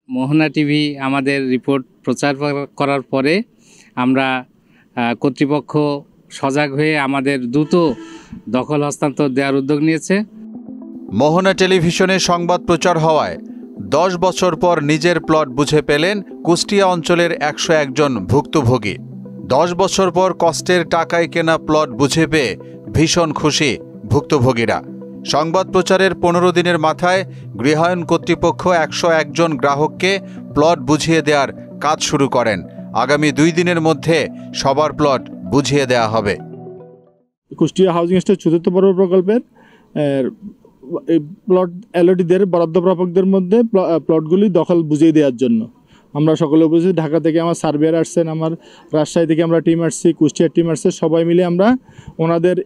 মোহনা TV আমাদের report প্রচার করার পরে আমরা কর্তৃপক্ষ সজাগ হয়ে আমাদের দ্রুত দখল হস্তান্তর দেওয়ার উদ্যোগ নিয়েছে। মোহনা টেলিভিশনে সংবাদ প্রচার হওয়ায় 10 বছর পর নিজের প্লট বুঝে পেলেন কুষ্টিয়া অঞ্চলের 101 জন ভুক্তভোগী। 10 বছর পর কষ্টের টাকায় কেনা প্লট বুঝে পেয়ে ভীষণ খুশি ভুক্তভোগীরা। সংবাদ প্রচারের 15 দিনের মাথায় গৃহায়ণ কর্তৃপক্ষ 101 জন গ্রাহককে প্লট বুঝিয়ে দেওয়ার কাজ শুরু করেন। আগামী 2 দিনের মধ্যে সবার প্লট বুঝিয়ে দেওয়া হবে। কুষ্টিয়া হাউজিং এস্টেট চতুর্থ পর্ব প্রকল্পের প্লট এলওডিদের বরাদ্দপ্রাপকদের মধ্যে প্লটগুলি দখল বুঝিয়ে দেওয়ার জন্য আমরা সকলে বুঝি। ঢাকা থেকে আমার সার্ভেয়ার আসছেন, আমার রাজশাহী থেকে আমরা টিম আসছি, কুষ্টিয়ার টিম আসছে, সবাই মিলে আমরা ওনাদের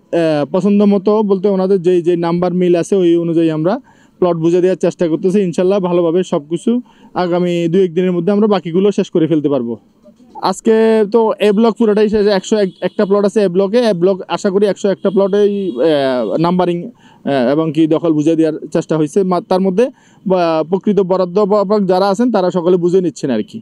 পছন্দ মতো বলতে ওনাদের যেই নাম্বার মিল আছে ওই অনুযায়ী আমরা প্লট বুঝে দেওয়ার চেষ্টা করতেছি। ইনশাল্লাহ ভালোভাবে সব কিছু আগামী 2-1 দিনের মধ্যে আমরা বাকিগুলো শেষ করে ফেলতে পারবো। আজকে তো এ ব্লক পুরোটাই শেষ, 101টা প্লট আছে এ ব্লক। আশা করি 101টা প্লটেই নাম্বারিং এবং কি দখল বুঝে দেওয়ার চেষ্টা হয়েছে। তার মধ্যে প্রকৃত বরাদ্দপ্রাপক যারা আছেন তারা সকলে বুঝে নিচ্ছেন আর কি।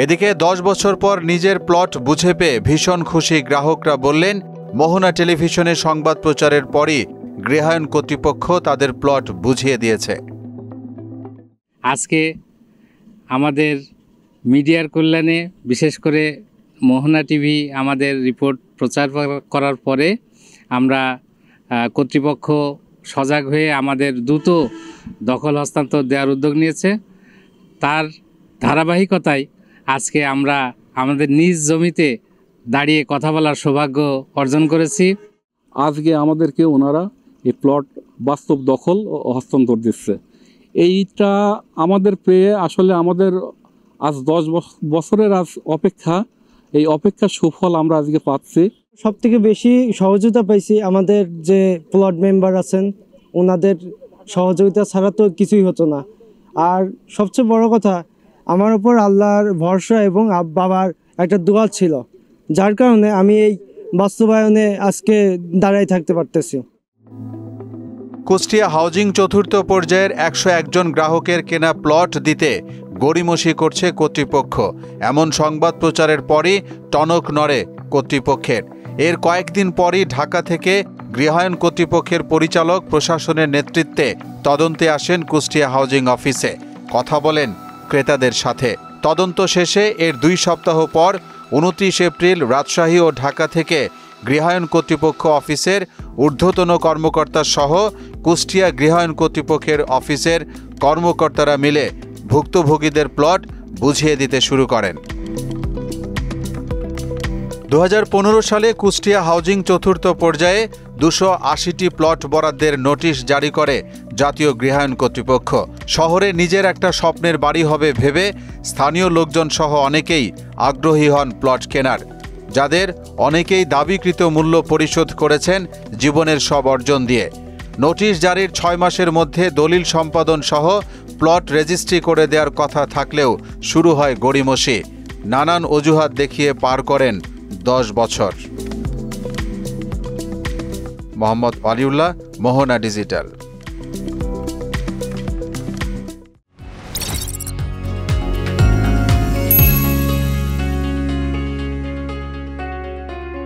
এদিকে 10 বছর পর নিজের প্লট বুঝে পেয়ে ভীষণ খুশি গ্রাহকরা বললেন, মোহনা টেলিভিশনে সংবাদ প্রচারের পরই গৃহায়ণ কর্তৃপক্ষ তাদের প্লট বুঝিয়ে দিয়েছে। আজকে আমাদের মিডিয়ার কল্যাণে বিশেষ করে মোহনা টিভি আমাদের রিপোর্ট প্রচার করার পরে আমরা কর্তৃপক্ষ সজাগ হয়ে আমাদের দ্রুত দখল হস্তান্তর দেওয়ার উদ্যোগ নিয়েছে। তার ধারাবাহিকতায় আজকে আমরা আমাদের নিজ জমিতে দাঁড়িয়ে কথা বলার সৌভাগ্য অর্জন করেছি। আজকে আমাদেরকে ওনারা এই প্লট বাস্তব দখল ও হস্তান্তর দিচ্ছে। এইটা আমাদের পেয়ে আসলে আমাদের আজ 10 বছরের অপেক্ষা, এই অপেক্ষার সুফল আমরা আজকে পাচ্ছি। সবথেকে বেশি সহযোগিতা পাইছি আমাদের যে প্লট মেম্বার আছেন ওনাদের সহযোগিতা ছাড়া তো কিছুই হতো না। আর সবচেয়ে বড় কথা আমার উপর আল্লাহর ভরসা এবং বাবার একটা দোয়া ছিল, যার কারণে আমি এই বাস্তবায়নে আজকে দাঁড়াই থাকতে পারতেছি। কুষ্টিয়া হাউজিং চতুর্থ পর্যায়ের 101 জন গ্রাহকের কেনা প্লট দিতে গড়িমসি করছে কর্তৃপক্ষ। এমন সংবাদ প্রচারের পরই টনক নড়ে কর্তৃপক্ষের। এর কয়েকদিন পরই ঢাকা থেকে গৃহায়ণ কর্তৃপক্ষের পরিচালক প্রশাসনের নেতৃত্বে তদন্তে আসেন কুষ্টিয়া হাউজিং অফিসে, কথা বলেন ক্রেতাদের সাথে। তদন্ত শেষে এর 2 সপ্তাহ পর 29 এপ্রিল রাজশাহী ও ঢাকা থেকে গৃহায়ণ কর্তৃপক্ষ অফিসের ঊর্ধ্বতন কর্মকর্তা সহ কুষ্টিয়া গৃহায়ণ কর্তৃপক্ষের অফিসের কর্মকর্তারা মিলে ভুক্তভোগীদের প্লট বুঝিয়ে দিতে শুরু করেন। 2015 সালে কুষ্টিয়া হাউজিং চতুর্থ পর্যায়ে 280টি প্লট বরাদ্দের নোটিশ জারি করে জাতীয় গৃহায়ণ কর্তৃপক্ষ। শহরে নিজের একটা স্বপ্নের বাড়ি হবে ভেবে স্থানীয় লোকজন সহ অনেকেই আগ্রহী হন প্লট কেনার, যাদের অনেকেই দাবিকৃত মূল্য পরিশোধ করেছেন জীবনের সব অর্জন দিয়ে। নোটিশ জারির 6 মাসের মধ্যে দলিল সম্পাদন সহ প্লট রেজিস্ট্রি করে দেওয়ার কথা থাকলেও শুরু হয় গড়িমসি। নানান অজুহাত দেখিয়ে পার করেন 10 বছর। মোহাম্মদ ওয়ালিউল্লাহ, মোহনা ডিজিটাল।